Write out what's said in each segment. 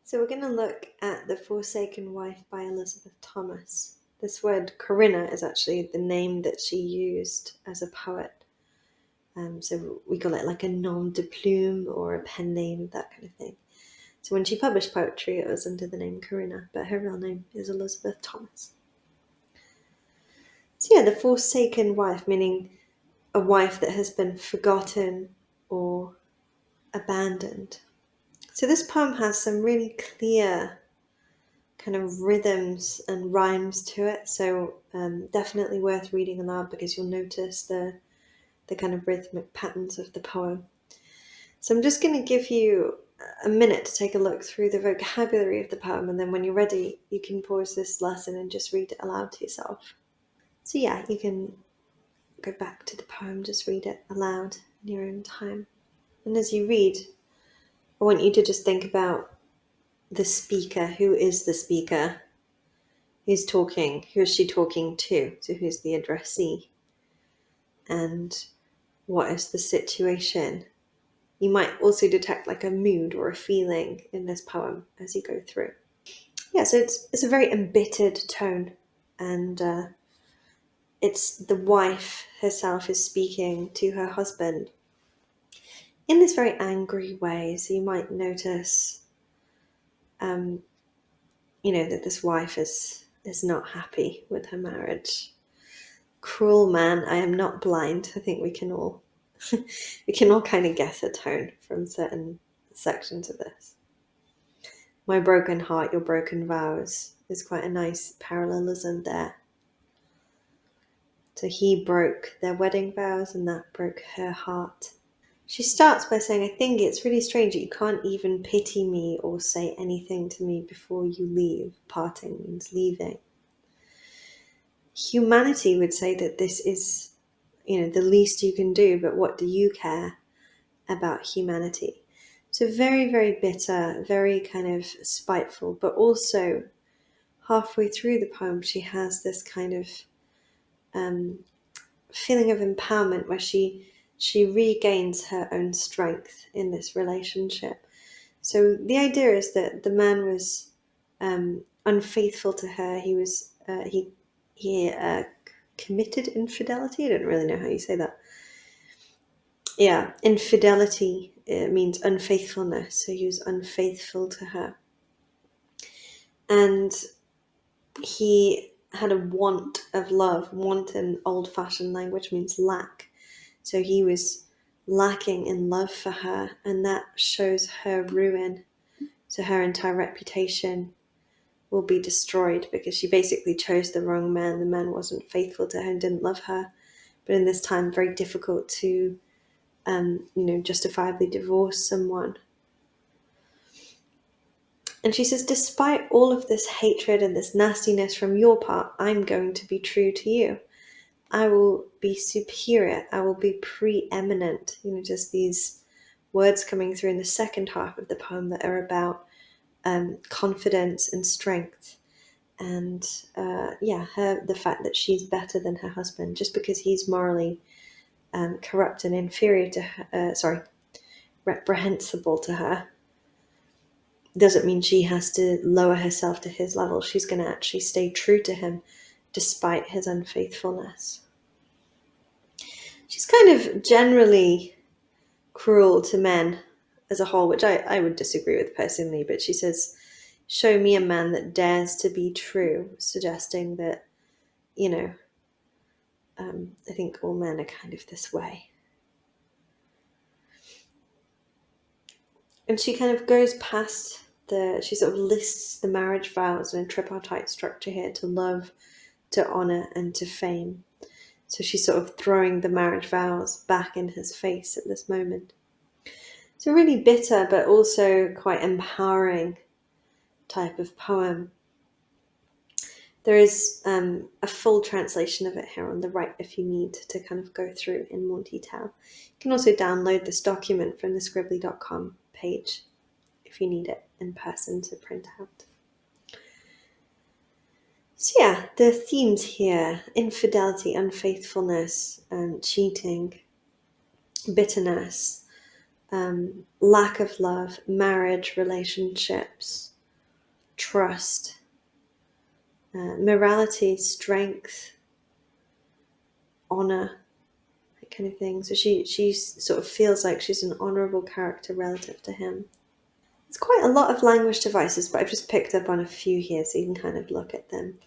So we're going to look at The Forsaken Wife by Elizabeth Thomas. This word Corinna is actually the name that she used as a poet. So we call it like a nom de plume or a pen name, that kind of thing. So when she published poetry, it was under the name Corinna, but her real name is Elizabeth Thomas. So yeah, the forsaken wife, meaning a wife that has been forgotten or abandoned. So this poem has some really clear kind of rhythms and rhymes to it, so definitely worth reading aloud because you'll notice the kind of rhythmic patterns of the poem. So I'm just going to give you a minute to take a look through the vocabulary of the poem, and then when you're ready you can pause this lesson and just read it aloud to yourself. So yeah, you can go back to the poem, just read it aloud in your own time. And as you read, I want you to just think about the speaker. Who is the speaker? Who's talking? Who is she talking to? So who's the addressee? And what is the situation? You might also detect like a mood or a feeling in this poem as you go through. Yeah, so it's a very embittered tone, and it's the wife herself is speaking to her husband in this very angry way. So you might notice, that this wife is not happy with her marriage. Cruel man, I am not blind. I think we can all kind of guess a tone from certain sections of this. My broken heart, your broken vows is quite a nice parallelism there. So he broke their wedding vows and that broke her heart. She starts by saying, I think it's really strange that you can't even pity me or say anything to me before you leave. Parting means leaving. Humanity would say that this is, the least you can do, but what do you care about humanity? So very, very bitter, very kind of spiteful, but also halfway through the poem, she has this kind of feeling of empowerment where she regains her own strength in this relationship. So the idea is that the man was unfaithful to her. He was he committed infidelity. I don't really know how you say that. Yeah, infidelity, it means unfaithfulness. So he was unfaithful to her, and he had a want of love. Want in old-fashioned language means lack. So he was lacking in love for her, and that shows her ruin. So her entire reputation will be destroyed because she basically chose the wrong man. The man wasn't faithful to her and didn't love her. But in this time, very difficult to, justifiably divorce someone. And she says, despite all of this hatred and this nastiness from your part, I'm going to be true to you. I will be superior. I will be preeminent. Just these words coming through in the second half of the poem that are about confidence and strength. And the fact that she's better than her husband just because he's morally corrupt and inferior to her, reprehensible to her, doesn't mean she has to lower herself to his level. She's going to actually stay true to him despite his unfaithfulness. She's kind of generally cruel to men as a whole, which I would disagree with personally, but she says, show me a man that dares to be true, suggesting that, I think all men are kind of this way. And she kind of goes past she sort of lists the marriage vows in a tripartite structure here: to love, to honor, and to fame. So she's sort of throwing the marriage vows back in his face at this moment. It's a really bitter but also quite empowering type of poem. There is a full translation of it here on the right if you need to kind of go through in more detail. You can also download this document from the scribbly.com page if you need it in person to print out. So yeah, the themes here: infidelity, unfaithfulness, cheating, bitterness, lack of love, marriage, relationships, trust, morality, strength, honor, that kind of thing. So she sort of feels like she's an honorable character relative to him. It's quite a lot of language devices, but I've just picked up on a few here so you can kind of look at them.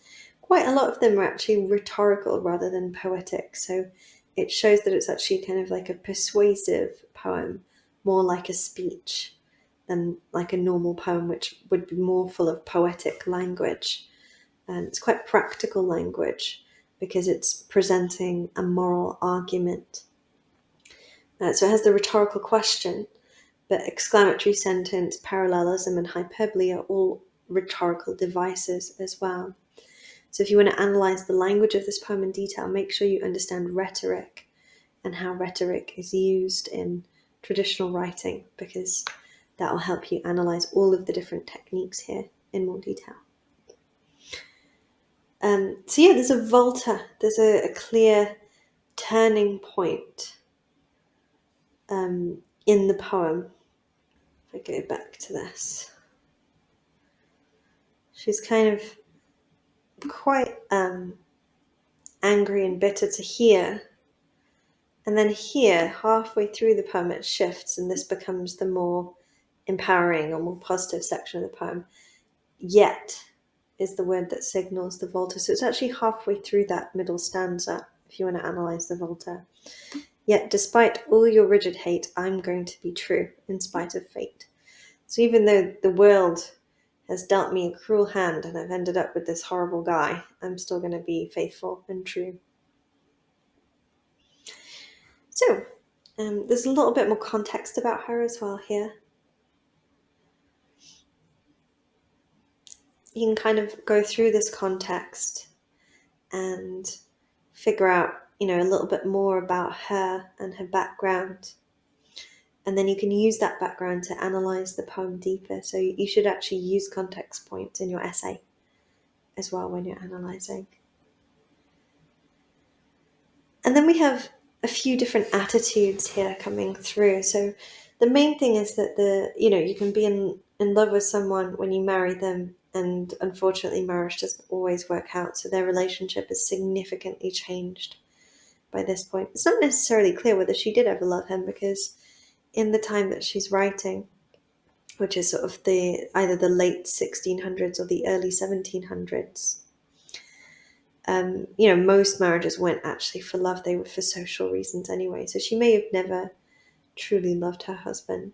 Quite a lot of them are actually rhetorical rather than poetic, so it shows that it's actually kind of like a persuasive poem, more like a speech than like a normal poem, which would be more full of poetic language. And it's quite practical language because it's presenting a moral argument. So it has the rhetorical question, but exclamatory sentence, parallelism, and hyperbole are all rhetorical devices as well. So if you want to analyze the language of this poem in detail, make sure you understand rhetoric and how rhetoric is used in traditional writing, because that will help you analyze all of the different techniques here in more detail. So yeah, there's a volta, there's a clear turning point in the poem. If I go back to this, she's kind of quite angry and bitter to here. And then here, halfway through the poem, it shifts and this becomes the more empowering or more positive section of the poem. Yet is the word that signals the volta. So it's actually halfway through that middle stanza, if you want to analyze the volta. Yet despite all your rigid hate, I'm going to be true in spite of fate. So even though the world has dealt me a cruel hand and I've ended up with this horrible guy, I'm still going to be faithful and true. So there's a little bit more context about her as well here. You can kind of go through this context and figure out, a little bit more about her and her background. And then you can use that background to analyze the poem deeper. So you should actually use context points in your essay as well when you're analyzing. And then we have a few different attitudes here coming through. So the main thing is that you can be in love with someone when you marry them, and unfortunately marriage doesn't always work out. So their relationship is significantly changed by this point. It's not necessarily clear whether she did ever love him, because in the time that she's writing, which is sort of either the late 1600s or the early 1700s, most marriages weren't actually for love, they were for social reasons anyway. So she may have never truly loved her husband,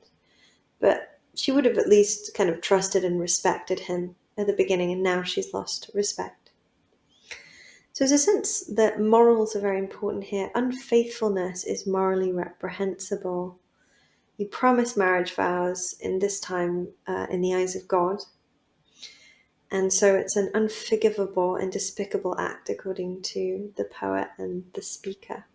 but she would have at least kind of trusted and respected him at the beginning, and now she's lost respect. So there's a sense that morals are very important here. Unfaithfulness is morally reprehensible. You promise marriage vows in this time in the eyes of God, and so it's an unforgivable and despicable act according to the poet and the speaker.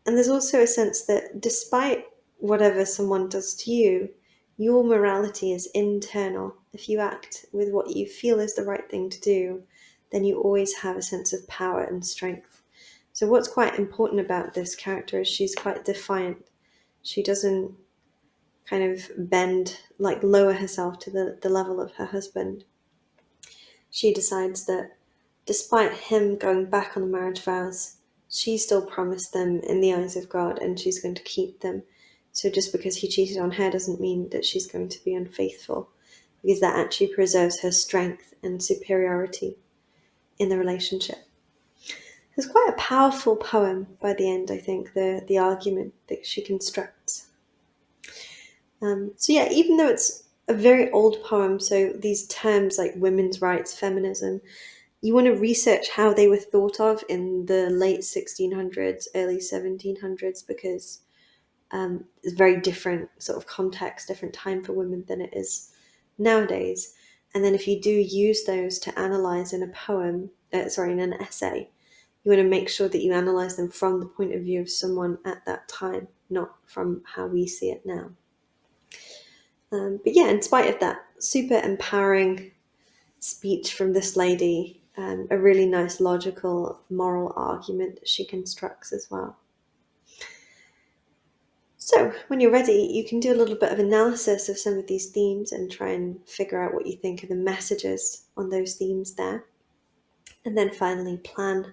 And there's also a sense that despite whatever someone does to you, your morality is internal. If you act with what you feel is the right thing to do, then you always have a sense of power and strength. So what's quite important about this character is she's quite defiant. She doesn't kind of bend, like lower herself to the level of her husband. She decides that despite him going back on the marriage vows, she still promised them in the eyes of God, and she's going to keep them. So just because he cheated on her doesn't mean that she's going to be unfaithful, because that actually preserves her strength and superiority in the relationship. It's quite a powerful poem by the end, I think, the argument that she constructs. So yeah, even though it's a very old poem, so these terms like women's rights, feminism, you want to research how they were thought of in the late 1600s, early 1700s, because it's a very different sort of context, different time for women than it is nowadays. And then if you do use those to analyze in a poem, in an essay, you want to make sure that you analyze them from the point of view of someone at that time, not from how we see it now. But yeah, in spite of that super empowering speech from this lady, a really nice logical moral argument that she constructs as well. So when you're ready, you can do a little bit of analysis of some of these themes and try and figure out what you think are the messages on those themes there. And then finally plan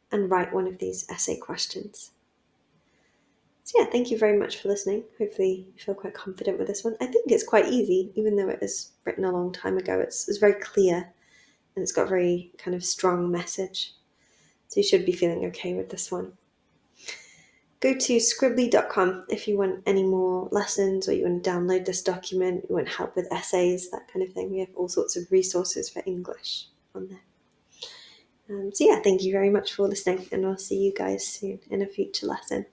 and write one of these essay questions. So yeah, thank you very much for listening. Hopefully you feel quite confident with this one. I think it's quite easy, even though it was written a long time ago. It's very clear and it's got a very kind of strong message. So you should be feeling okay with this one. Go to scribbly.com if you want any more lessons or you want to download this document, you want help with essays, that kind of thing. We have all sorts of resources for English on there. So yeah, thank you very much for listening, and I'll see you guys soon in a future lesson.